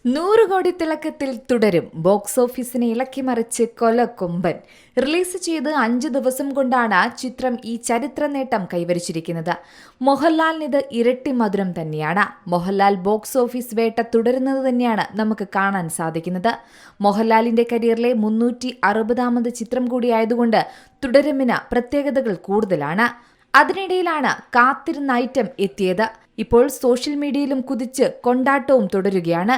100 കോടി തിളക്കത്തിൽ തുടരും. Box ഓഫീസിനെ ഇളക്കിമറിച്ച് കൊലക്കൊമ്പൻ. Release ചെയ്ത് 5 ദിവസം കൊണ്ടാണ് ചിത്രം ഈ ചരിത്ര നേട്ടം കൈവരിച്ചിരിക്കുന്നത്. മോഹൻലാലിനിത് ഇരട്ടി മധുരം തന്നെയാണ്. മോഹൻലാൽ ബോക്സ് ഓഫീസ് വേട്ട തുടരുന്നത് തന്നെയാണ് നമുക്ക് കാണാൻ സാധിക്കുന്നത്. മോഹൻലാലിന്റെ കരിയറിലെ 360ാമത് ചിത്രം കൂടിയായതുകൊണ്ട് തുടരുമിന് പ്രത്യേകതകൾ കൂടുതലാണ്. അതിനിടയിലാണ് കാത്തിരുന്ന ഐറ്റം എത്തിയത്. ഇപ്പോൾ സോഷ്യൽ മീഡിയയിലും കുതിച്ച് കൊണ്ടാട്ടവും തുടരുകയാണ്.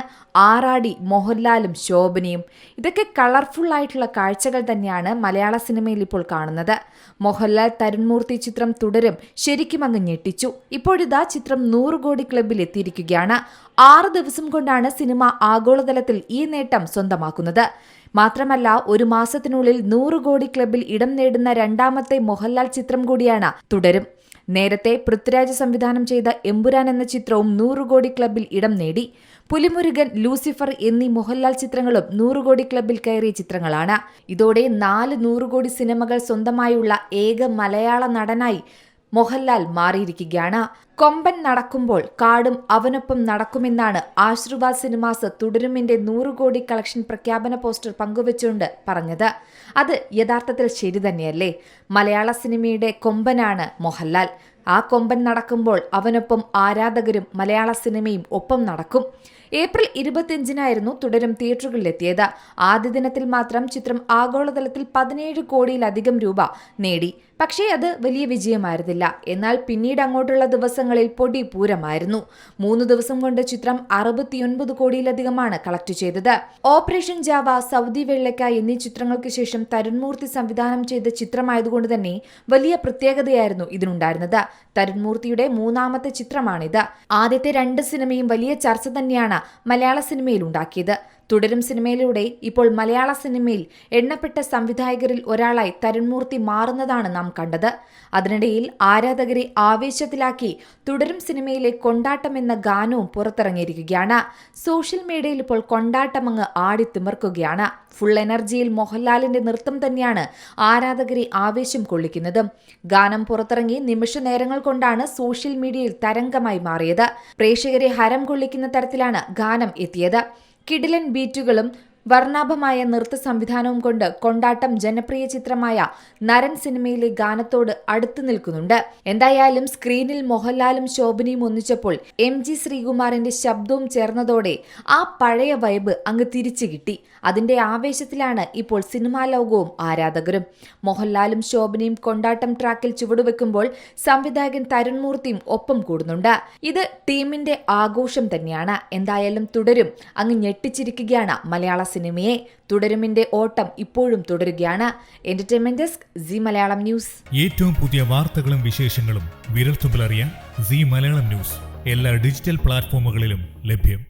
ആറാടി മോഹൻലാലും ശോഭനയും. ഇതൊക്കെ കളർഫുൾ ആയിട്ടുള്ള കാഴ്ചകൾ തന്നെയാണ് മലയാള സിനിമയിൽ ഇപ്പോൾ കാണുന്നത്. മോഹൻലാൽ തരുൺമൂർത്തി ചിത്രം തുടരും ശരിക്കും അങ്ങ് ഞെട്ടിച്ചു. ഇപ്പോഴിതാ ചിത്രം 100 കോടി ക്ലബിൽ എത്തിയിരിക്കുകയാണ്. 6 ദിവസം കൊണ്ടാണ് സിനിമ ആഗോളതലത്തിൽ ഈ നേട്ടം സ്വന്തമാക്കുന്നത്. മാത്രമല്ല, ഒരു മാസത്തിനുള്ളിൽ 100 കോടി ക്ലബിൽ ഇടം നേടുന്ന രണ്ടാമത്തെ മോഹൻലാൽ ചിത്രം കൂടിയാണ് തുടരും. നേരത്തെ പൃഥ്വിരാജ് സംവിധാനം ചെയ്ത എമ്പുരാൻ എന്ന ചിത്രവും 100 കോടി ക്ലബിൽ ഇടം നേടി. പുലിമുരുകൻ, ലൂസിഫർ എന്നീ മോഹൻലാൽ ചിത്രങ്ങളും 100 കോടി ക്ലബിൽ കയറിയ ചിത്രങ്ങളാണ്. ഇതോടെ 4 100 കോടി സിനിമകൾ സ്വന്തമായുള്ള ഏക മലയാള നടനായി മോഹൻലാൽ മാറിയിരിക്കുകയാണ്. കൊമ്പൻ നടക്കുമ്പോൾ കാടും അവനൊപ്പം നടക്കുമെന്നാണ് ആശീർവാദ് സിനിമാസ് തുടരുമിന്റെ 100 കോടി കളക്ഷൻ പ്രഖ്യാപന പോസ്റ്റർ പങ്കുവച്ചുകൊണ്ട് പറഞ്ഞത്. അത് യഥാർത്ഥത്തിൽ ശരി തന്നെയല്ലേ? മലയാള സിനിമയുടെ കൊമ്പനാണ് മോഹൻലാൽ. ആ കൊമ്പൻ നടക്കുമ്പോൾ അവനൊപ്പം ആരാധകരും മലയാള സിനിമയും ഒപ്പം നടക്കും. ഏപ്രിൽ 25-നായിരുന്നു തുടരും തിയേറ്ററുകളിലെത്തിയത്. ആദ്യ ദിനത്തിൽ മാത്രം ചിത്രം ആഗോളതലത്തിൽ 17 കോടിയിലധികം രൂപ നേടി. പക്ഷേ അത് വലിയ വിജയമായിരുന്നില്ല. എന്നാൽ പിന്നീട് അങ്ങോട്ടുള്ള ദിവസങ്ങളിൽ പൊടി പൂരമായിരുന്നു. 3 ദിവസം കൊണ്ട് ചിത്രം 69 കോടിയിലധികമാണ് കളക്ട് ചെയ്തത്. ഓപ്പറേഷൻ ജാവ, സൗദി വെള്ളക്ക എന്നീ ചിത്രങ്ങൾക്ക് ശേഷം തരുൺമൂർത്തി സംവിധാനം ചെയ്ത ചിത്രമായതുകൊണ്ട് തന്നെ വലിയ പ്രത്യേകതയായിരുന്നു ഇതിനുണ്ടായിരുന്നത്. തരുൺമൂർത്തിയുടെ 3ാമത്തെ ചിത്രമാണിത്. ആദ്യത്തെ 2 സിനിമയും വലിയ ചർച്ച തന്നെയാണ് മലയാള സിനിമയിൽ ഉണ്ടാക്കിയത്. തുടരും സിനിമയിലൂടെ ഇപ്പോൾ മലയാള സിനിമയിൽ എണ്ണപ്പെട്ട സംവിധായകരിൽ ഒരാളായി തരുൺമൂർത്തി മാറുന്നതാണ് നാം കണ്ടത്. അതിനിടയിൽ ആരാധകരെ ആവേശത്തിലാക്കി തുടരും സിനിമയിലെ കൊണ്ടാട്ടം എന്ന ഗാനവും പുറത്തിറങ്ങിയിരിക്കുകയാണ്. സോഷ്യൽ മീഡിയയിൽ ഇപ്പോൾ കൊണ്ടാട്ടമങ്ങ് ആടിത്തിമിർക്കുകയാണ്. ഫുൾ എനർജിയിൽ മോഹൻലാലിന്റെ നൃത്തം തന്നെയാണ് ആരാധകരെ ആവേശം കൊള്ളിക്കുന്നത്. ഗാനം പുറത്തിറങ്ങി നിമിഷ നേരങ്ങൾ കൊണ്ടാണ് സോഷ്യൽ മീഡിയയിൽ തരംഗമായി മാറിയത്. പ്രേക്ഷകരെ ഹരം കൊള്ളിക്കുന്ന തരത്തിലാണ് ഗാനം എത്തിയത്. കിടിലൻ ബീറ്റുകളും വർണ്ണാഭമായ നൃത്ത സംവിധാനവും കൊണ്ട് കൊണ്ടാട്ടം ജനപ്രിയ ചിത്രമായ നരൻ സിനിമയിലെ ഗാനത്തോട് അടുത്തു നിൽക്കുന്നുണ്ട്. എന്തായാലും സ്ക്രീനിൽ മോഹൻലാലും ശോഭനയും ഒന്നിച്ചപ്പോൾ MG ശ്രീകുമാറിന്റെ ശബ്ദവും ചേർന്നതോടെ ആ പഴയ വൈബ് അങ്ങ് തിരിച്ചു കിട്ടി. അതിന്റെ ആവേശത്തിലാണ് ഇപ്പോൾ സിനിമാ ലോകവും ആരാധകരും. മോഹൻലാലും ശോഭനയും കൊണ്ടാട്ടം ട്രാക്കിൽ ചുവടുവെക്കുമ്പോൾ സംവിധായകൻ തരുൺമൂർത്തിയും ഒപ്പം കൂടുന്നുണ്ട്. ഇത് ടീമിന്റെ ആഘോഷം തന്നെയാണ്. എന്തായാലും തുടരും അങ്ങ് ഞെട്ടിച്ചിരിക്കുകയാണ് മലയാള സിനിമയെ. തുടരുമിന്റെ ഓട്ടം ഇപ്പോഴും തുടരുകയാണ്. Entertainment desk, C Malayalam news. ഏറ്റവും പുതിയ വാർത്തകളും വിശേഷങ്ങളും വിരൽത്തുമ്പിലറിയാൻ സി മലയാളം ന്യൂസ് എല്ലാ ഡിജിറ്റൽ പ്ലാറ്റ്ഫോമുകളിലും ലഭ്യം.